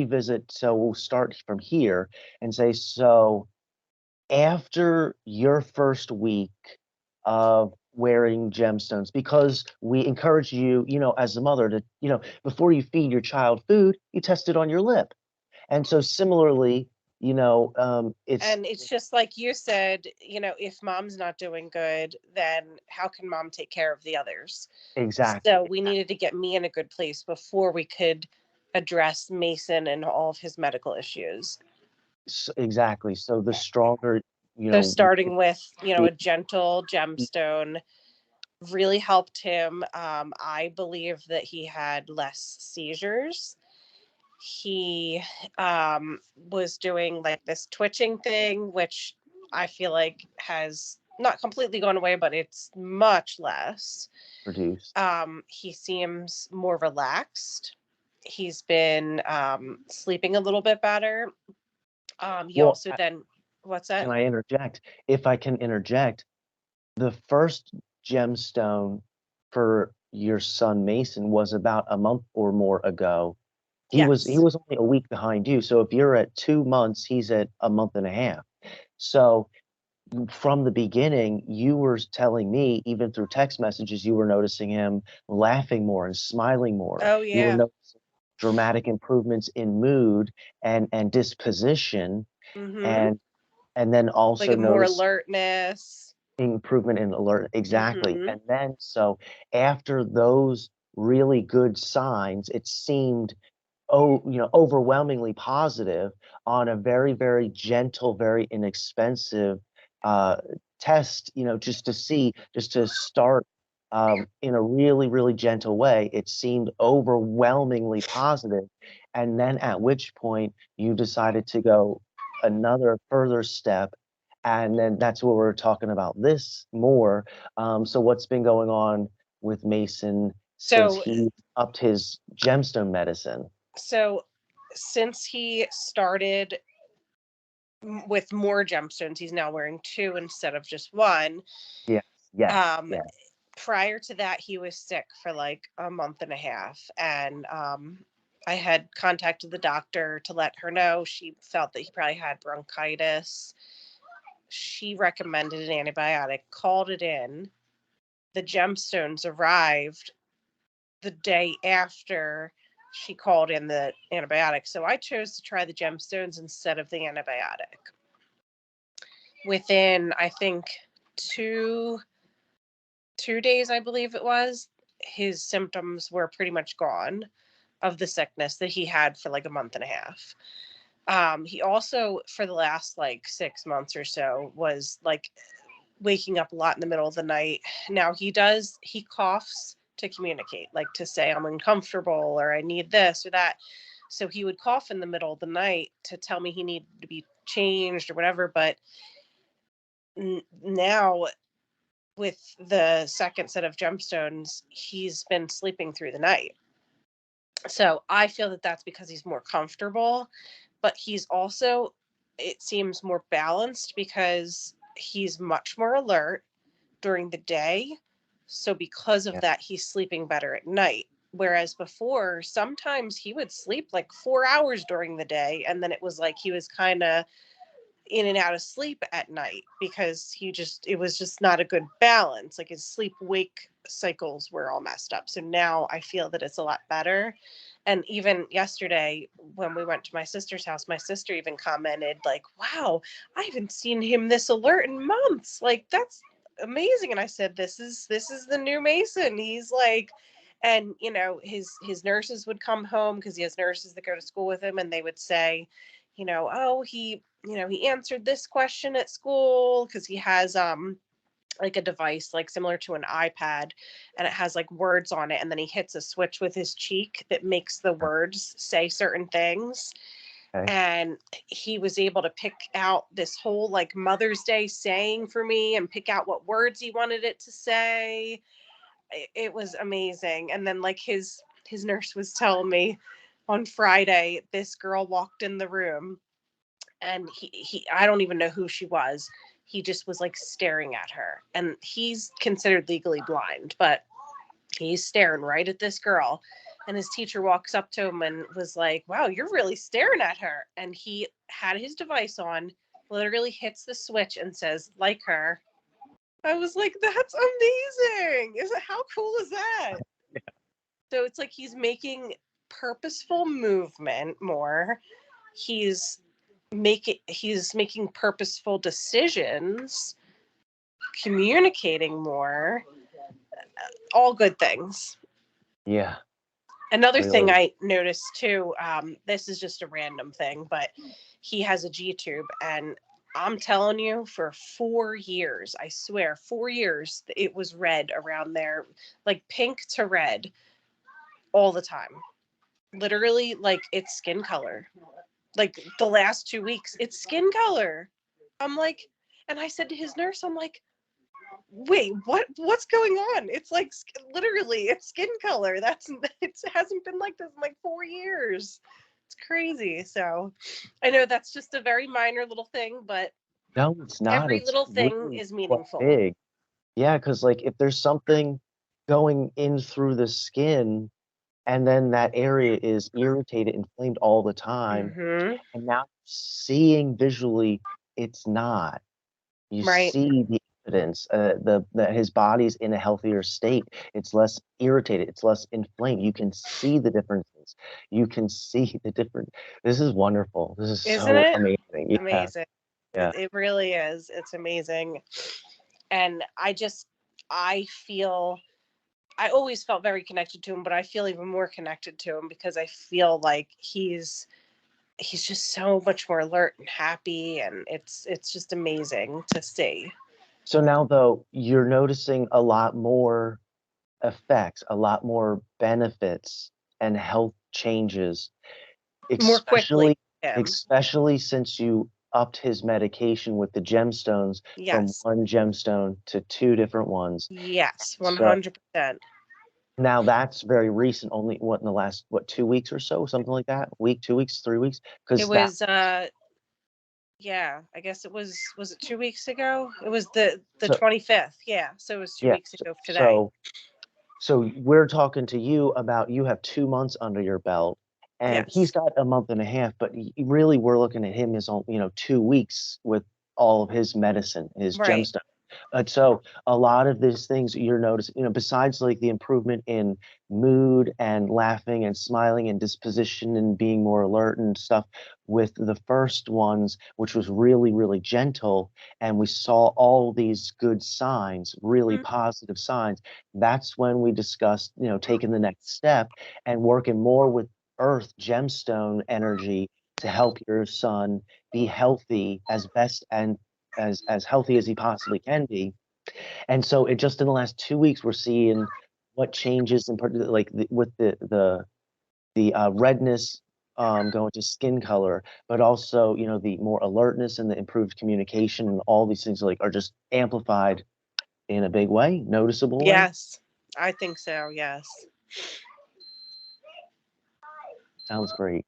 revisit. So we'll start from here and say, so after your first week of wearing gemstones, because we encourage you, as a mother to, before you feed your child food, you test it on your lip. And so similarly, it's And it's just like you said, if mom's not doing good, then how can mom take care of the others? exactly, So we needed to get me in a good place before we could address Mason and all of his medical issues. exactly. So the stronger, So we starting with, can a gentle gemstone really helped him. I believe that he had less seizures. He was doing like this twitching thing, which I feel like has not completely gone away, but it's much less. produce. He seems more relaxed. He's been sleeping a little bit better. He Well, also then, what's that? can I interject? If I can interject, the first gemstone for your son Mason was about a month or more ago. He Yes. was only a week behind you. So if you're at 2 months, he's at a month and a half. So from the beginning, you were telling me, even through text messages, you were noticing him laughing more and smiling more. Oh, You were yeah. noticing dramatic improvements in mood and disposition, Mm-hmm. and then Like also a more noticing alertness. improvement in alert. Exactly. Mm-hmm. And then so after those really good signs, it seemed overwhelmingly positive on a very, very gentle, very inexpensive uh, test, just to start in a really, really gentle way. It seemed overwhelmingly positive. And then at which point you decided to go another further step. And then that's where we're talking about this more. So what's been going on with Mason since So, he upped his gemstone medicine? so since he started with more gemstones, he's now wearing two instead of just one. Yes, yes, Um, yeah. Prior to that, he was sick for like a month and a half, and I had contacted the doctor to let her know. She felt that he probably had bronchitis. She recommended an antibiotic, called it in. The gemstones arrived the day after she called in the antibiotic. So I chose to try the gemstones instead of the antibiotic. Within, I think, two 2 days, I believe it was, his symptoms were pretty much gone of the sickness that he had for like a month and a half. He also, for the last like 6 months or so, was like waking up a lot in the middle of the night. Now he coughs to communicate, like to say I'm uncomfortable or I need this or that. So he would cough in the middle of the night to tell me he needed to be changed or whatever. But now with the second set of gemstones, he's been sleeping through the night. So I feel that that's because he's more comfortable, but he's also, it seems, more balanced because he's much more alert during the day. So because of Yeah. that, he's sleeping better at night. Whereas before, sometimes he would sleep like 4 hours during the day, and then it was like he was kind of in and out of sleep at night because it was just not a good balance. Like his sleep wake cycles were all messed up. So now I feel that it's a lot better. And even yesterday when we went to my sister's house, my sister even commented like, wow, I haven't seen him this alert in months. Like that's amazing. And I said, this is the new Mason. He's like, and his nurses would come home because he has nurses that go to school with him, and they would say, oh, he answered this question at school because he has like a device like similar to an iPad, and it has like words on it, and then he hits a switch with his cheek that makes the words say certain things. Okay. And he was able to pick out this whole like Mother's Day saying for me and pick out what words he wanted it to say. It was amazing. And then like his nurse was telling me on Friday, this girl walked in the room, and he I don't even know who she was. He just was like staring at her, and he's considered legally blind, but he's staring right at this girl, And his teacher walks up to him and was like, wow, you're really staring at her. And he had his device on, literally hits the switch and says, like her. I was like, that's amazing. How cool is that? So it's like he's making purposeful movement more. He's he's making purposeful decisions, communicating more, all good things. Yeah. Another thing Really. I noticed too, this is just a random thing, but he has a G tube, and I'm telling you, for 4 years, I swear, 4 years, it was red around there, like pink to red all the time. Literally, like it's skin color. Like the last 2 weeks, it's skin color. I'm like, and I said to his nurse, I'm like, wait, what's going on? It's like literally it's skin color. It hasn't been like this in like 4 years. It's crazy. So I know that's just a very minor little thing, but No, it's not. every It's little thing really is quite meaningful. big. Yeah, because like if there's something going in through the skin and then that area is irritated, inflamed all the time, Mm-hmm. and now seeing visually it's not. You Right. see the evidence, that his body's in a healthier state. It's less irritated, it's less inflamed. You can see the differences. You can see the different. This is wonderful. This is Isn't so it amazing. Yeah, amazing? yeah. It really is. It's amazing. And I feel, I always felt very connected to him, but I feel even more connected to him because I feel like he's just so much more alert and happy, and it's just amazing to see. So now though, you're noticing a lot more effects, a lot more benefits and health changes, More quickly. especially Him. especially since you upped his medication with the gemstones from Yes. one gemstone to two different ones. Yes. So 100%. now that's very recent, only what in the last 2 weeks or so, something like that? Week, 2 weeks, 3 weeks? It Because that was yeah, I guess was it 2 weeks ago? It was the so 25th. Yeah. So it was two yeah, weeks ago today. so so we're talking to you about you have 2 months under your belt, and he's Yes. got a month and a half, but really we're looking at him as 2 weeks with all of his medicine, his Right. gemstone. So a lot of these things you're noticing, besides like the improvement in mood and laughing and smiling and disposition and being more alert and stuff with the first ones, which was really, really gentle, and we saw all these good signs, really Mhm. positive signs. That's when we discussed, taking the next step and working more with earth gemstone energy to help your son be healthy as best and as healthy as he possibly can be. And so it just in the last 2 weeks, we're seeing what changes in particular, like with the redness going to skin color, but also the more alertness and the improved communication and all these things like are just amplified in a big way, noticeable way. Yes. I think so. Yes. Sounds great.